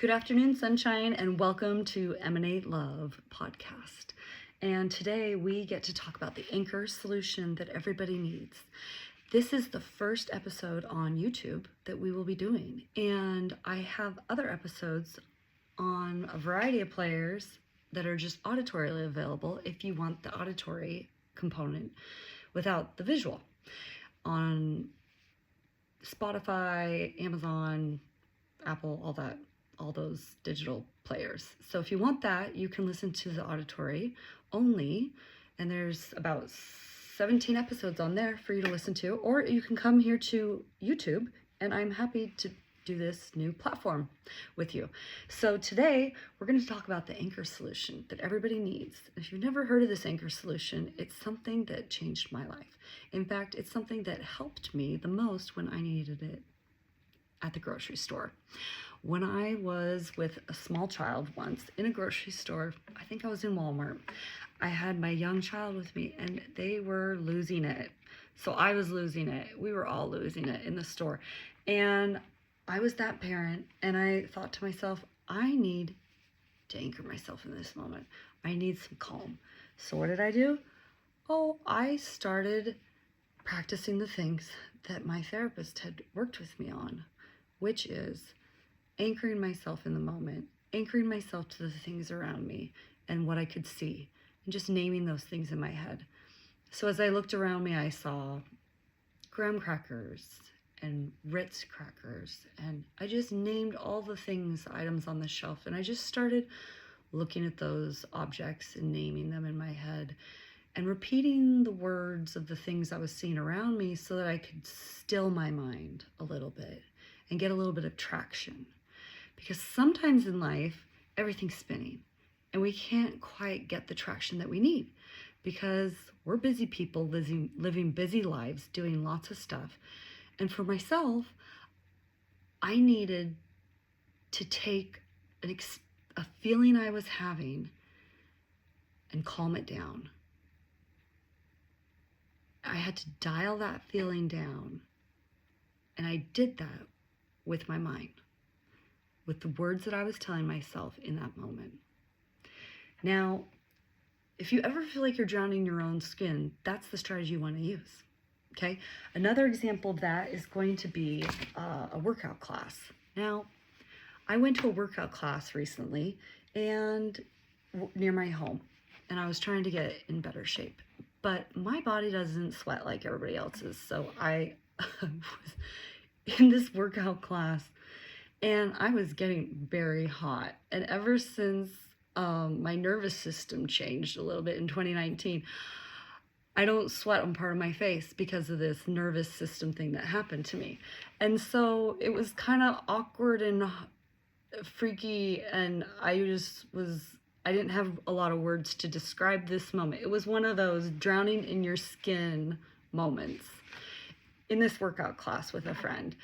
Good afternoon, sunshine, and welcome to Emanate Love podcast. And today we get to talk about the anchor solution that everybody needs. This is the first episode on YouTube that we will be doing, and I have other episodes on a variety of players that are just auditorily available if you want the auditory component without the visual, on Spotify, Amazon, Apple, all those digital players. So if you want that, you can listen to the auditory only, and there's about 17 episodes on there for you to listen to, or you can come here to YouTube, and I'm happy to do this new platform with you. So today we're going to talk about the anchor solution that everybody needs. If you've never heard of this anchor solution, it's something that changed my life. In fact, it's something that helped me the most when I needed it at the grocery store. When I was with a small child once in a grocery store, I think I was in Walmart, I had my young child with me and they were losing it. So I was losing it. We were all losing it in the store. And I was that parent, and I thought to myself, I need to anchor myself in this moment. I need some calm. So what did I do? I started practicing the things that my therapist had worked with me on, which is anchoring myself in the moment, anchoring myself to the things around me and what I could see, and just naming those things in my head. So as I looked around me, I saw graham crackers and Ritz crackers, and I just named all the items on the shelf, and I just started looking at those objects and naming them in my head and repeating the words of the things I was seeing around me so that I could still my mind a little bit and get a little bit of traction. Because sometimes in life, everything's spinning and we can't quite get the traction that we need because we're busy people living busy lives, doing lots of stuff. And for myself, I needed to take a feeling I was having and calm it down. I had to dial that feeling down, and I did that with my mind, with the words that I was telling myself in that moment. Now, if you ever feel like you're drowning in your own skin, that's the strategy you want to use. Okay, another example of that is going to be a workout class. Now, I went to a workout class recently and near my home, and I was trying to get in better shape. But my body doesn't sweat like everybody else's, so I was in this workout class, and I was getting very hot. And ever since my nervous system changed a little bit in 2019, I don't sweat on part of my face because of this nervous system thing that happened to me. And so it was kind of awkward and freaky, and I didn't have a lot of words to describe this moment. It was one of those drowning in your skin moments in this workout class with a friend.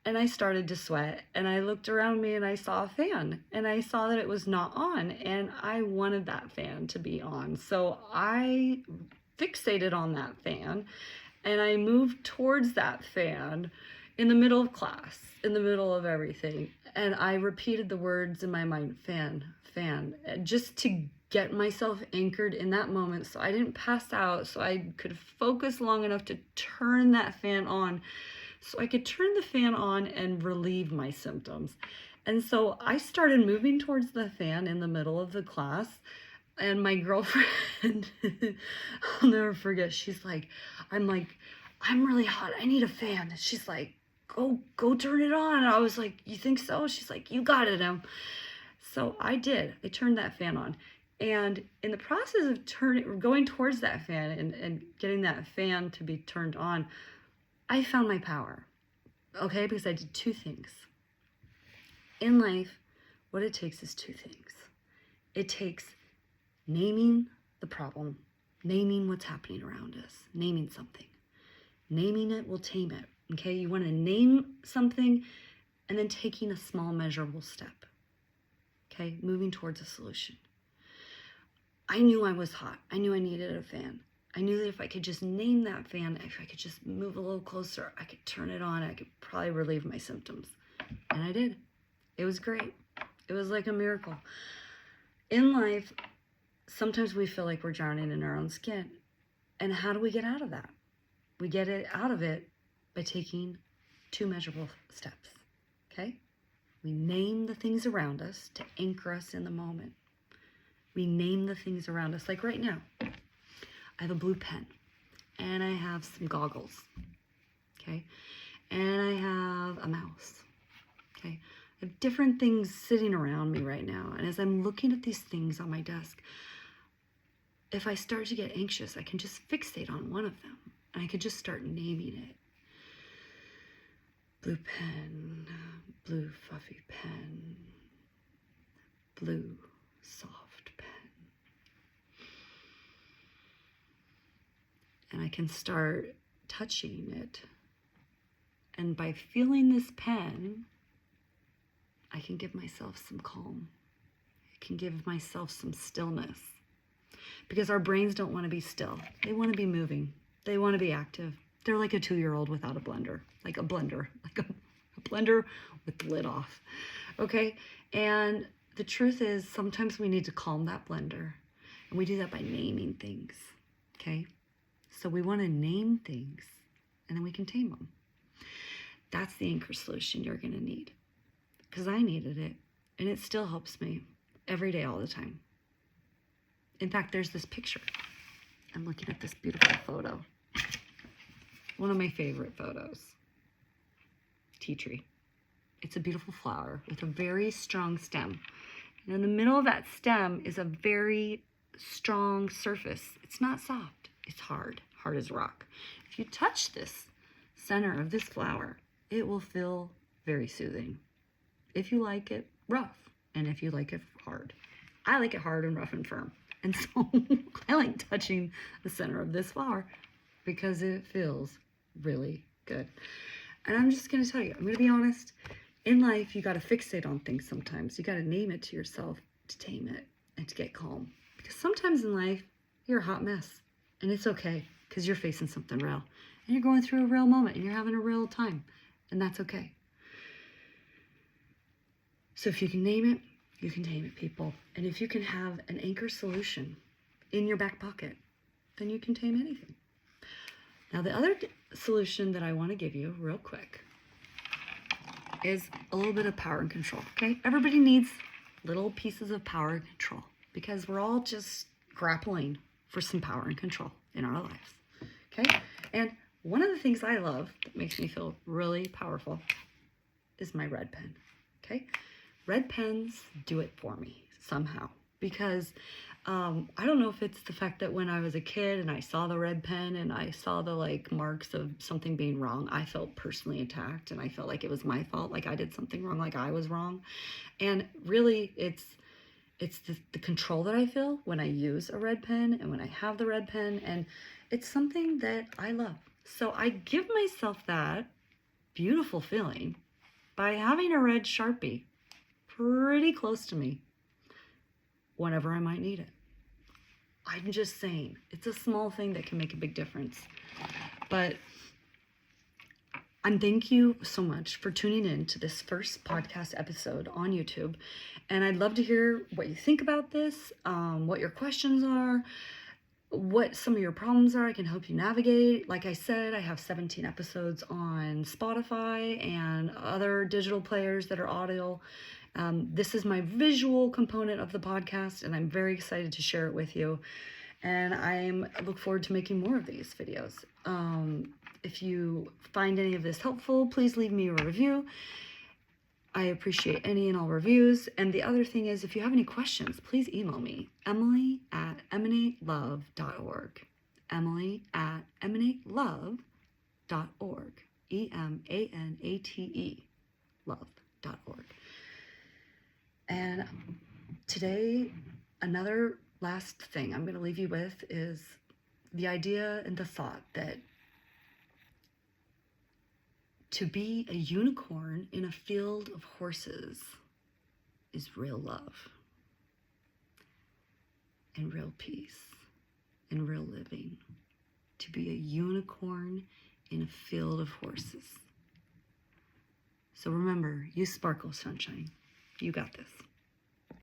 And I started to sweat, and I looked around me and I saw a fan, and I saw that it was not on, and I wanted that fan to be on. So I fixated on that fan, and I moved towards that fan in the middle of class, in the middle of everything. And I repeated the words in my mind, fan, fan, just to get myself anchored in that moment so I didn't pass out, so I could focus long enough to turn that fan on, so I could turn the fan on and relieve my symptoms. And so I started moving towards the fan in the middle of the class, and my girlfriend, I'll never forget, she's like, I'm really hot, I need a fan. And she's like, go turn it on. And I was like, you think so? She's like, you got it, Em. So I did. I turned that fan on. And in the process of going towards that fan and getting that fan to be turned on, I found my power, okay? Because I did two things. In life, what it takes is two things. It takes naming the problem, naming what's happening around us, naming something. Naming it will tame it, okay? You want to name something and then taking a small measurable step, okay? Moving towards a solution. I knew I was hot. I knew I needed a fan. I knew that if I could just name that fan, if I could just move a little closer, I could turn it on, I could probably relieve my symptoms. And I did. It was great. It was like a miracle. In life, sometimes we feel like we're drowning in our own skin. And how do we get out of that? We get it out of it by taking 2 measurable steps, okay? We name the things around us to anchor us in the moment. We name the things around us. Like right now, I have a blue pen and I have some goggles, okay? And I have a mouse, okay? I have different things sitting around me right now. And as I'm looking at these things on my desk, if I start to get anxious, I can just fixate on one of them and I could just start naming it. Blue pen, blue fluffy pen, blue soft pen. And I can start touching it. And by feeling this pen, I can give myself some calm. I can give myself some stillness. Because our brains don't want to be still. They want to be moving. They want to be active. They're like a 2-year-old without a blender. Like a blender with the lid off. Okay? And the truth is, sometimes we need to calm that blender. And we do that by naming things. Okay? So we want to name things, and then we can tame them. That's the anchor solution you're going to need. Because I needed it, and it still helps me every day, all the time. In fact, there's this picture. I'm looking at this beautiful photo. One of my favorite photos. Tea tree. It's a beautiful flower with a very strong stem. And in the middle of that stem is a very strong surface. It's not soft. It's hard as rock. If you touch this center of this flower, it will feel very soothing. If you like it rough, and if you like it hard. I like it hard and rough and firm. And so I like touching the center of this flower because it feels really good. And I'm just going to tell you, I'm going to be honest. In life, you got to fixate on things sometimes. You got to name it to yourself to tame it and to get calm. Because sometimes in life, you're a hot mess. And it's okay because you're facing something real. And you're going through a real moment and you're having a real time. And that's okay. So if you can name it, you can tame it, people. And if you can have an anchor solution in your back pocket, then you can tame anything. Now, the other solution that I want to give you real quick is a little bit of power and control, okay? Everybody needs little pieces of power and control because we're all just grappling for some power and control in our lives, okay? And one of the things I love that makes me feel really powerful is my red pen, okay? Red pens do it for me somehow because I don't know if it's the fact that when I was a kid and I saw the red pen and I saw the like marks of something being wrong, I felt personally attacked and I felt like it was my fault, like I did something wrong, like I was wrong. And really it's the control that I feel when I use a red pen and when I have the red pen, and it's something that I love. So I give myself that beautiful feeling by having a red Sharpie pretty close to me whenever I might need it. I'm just saying, it's a small thing that can make a big difference. But thank you so much for tuning in to this first podcast episode on YouTube. And I'd love to hear what you think about this, what your questions are, what some of your problems are. I can help you navigate. Like I said, I have 17 episodes on Spotify and other digital players that are audio. This is my visual component of the podcast, and I'm very excited to share it with you. And I look forward to making more of these videos. If you find any of this helpful, please leave me a review. I appreciate any and all reviews. And the other thing is, if you have any questions, please email me, emily@emanatelove.org. emily@emanatelove.org. EMANATE love.org. And today, another last thing I'm going to leave you with is the idea and the thought that to be a unicorn in a field of horses is real love and real peace and real living. To be a unicorn in a field of horses. So remember, you sparkle, sunshine. You got this.